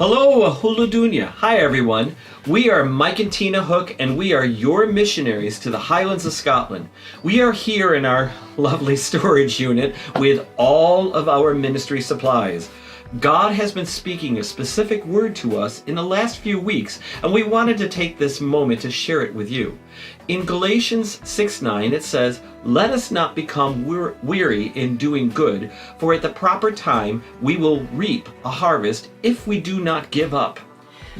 Hello, Huladunya. Hi, everyone. We are Mike and Tina Hook, and we are your missionaries to the Highlands of Scotland. We are here in our lovely storage unit with all of our ministry supplies. God has been speaking a specific word to us in the last few weeks, and we wanted to take this moment to share it with you. In Galatians 6:9, it says, "Let us not become weary in doing good, for at the proper time we will reap a harvest if we do not give up."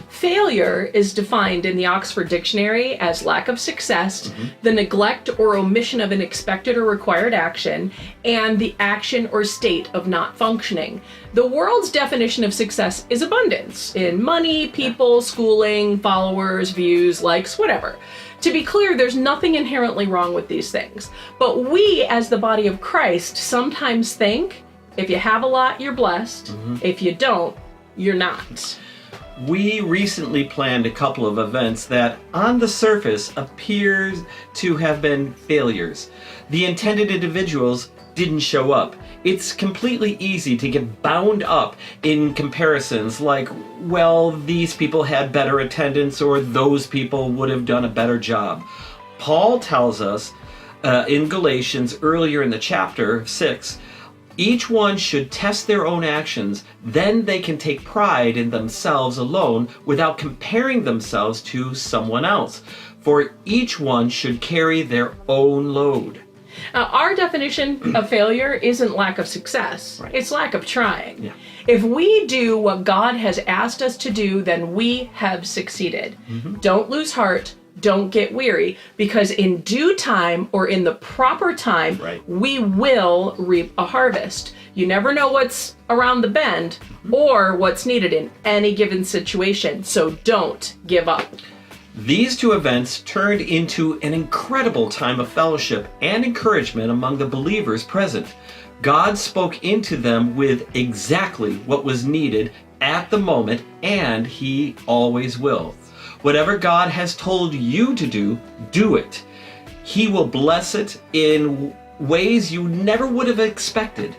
Failure is defined in the Oxford Dictionary as lack of success, the neglect or omission of an expected or required action, and the action or state of not functioning. The world's definition of success is abundance in money, people, schooling, followers, views, likes, whatever. To be clear, there's nothing inherently wrong with these things. But we, as the body of Christ, sometimes think if you have a lot, you're blessed. If you don't, you're not. We recently planned a couple of events that, on the surface, appears to have been failures. The intended individuals didn't show up. It's completely easy to get bound up in comparisons like, well, these people had better attendance or those people would have done a better job. Paul tells us in Galatians earlier in the chapter 6, each one should test their own actions, then they can take pride in themselves alone without comparing themselves to someone else. For each one should carry their own load. Our definition of failure isn't lack of success. Right. It's lack of trying. Yeah. If we do what God has asked us to do, then we have succeeded. Don't lose heart. Don't get weary, because in due time or in the proper time, we will reap a harvest. You never know what's around the bend or what's needed in any given situation, so don't give up. These two events turned into an incredible time of fellowship and encouragement among the believers present. God spoke into them with exactly what was needed at the moment, and He always will. Whatever God has told you to do, do it. He will bless it in ways you never would have expected.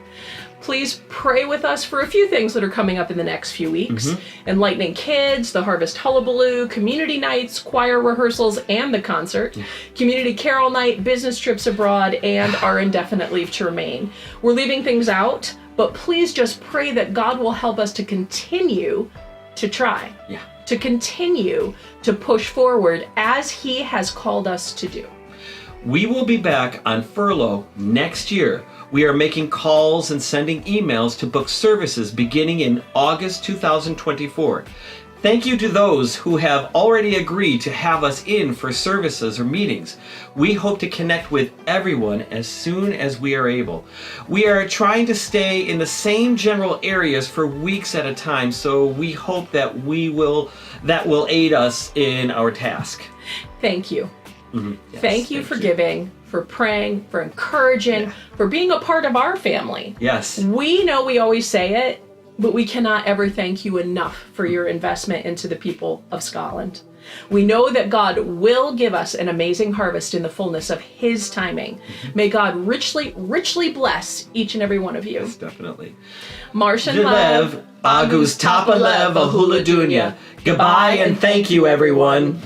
Please pray with us for a few things that are coming up in the next few weeks. Enlightening Kids, the Harvest Hullabaloo, community nights, choir rehearsals, and the concert, community carol night, business trips abroad, and our indefinite leave to remain. We're leaving things out, but please just pray that God will help us to continue to try. To continue to push forward as He has called us to do. We will be back on furlough next year. We are making calls and sending emails to book services beginning in August 2024. Thank you to those who have already agreed to have us in for services or meetings. We hope to connect with everyone as soon as we are able. We are trying to stay in the same general areas for weeks at a time, so we hope that will aid us in our task. Thank you. Yes, thank you for giving, for praying, for encouraging, for being a part of our family. Yes. We know we always say it, but we cannot ever thank you enough for your investment into the people of Scotland. We know that God will give us an amazing harvest in the fullness of His timing. May God richly, richly bless each and every one of you. Yes, definitely. Martian Lev, Agus Tapa Lev, a Huladunya. Goodbye and thank you, everyone.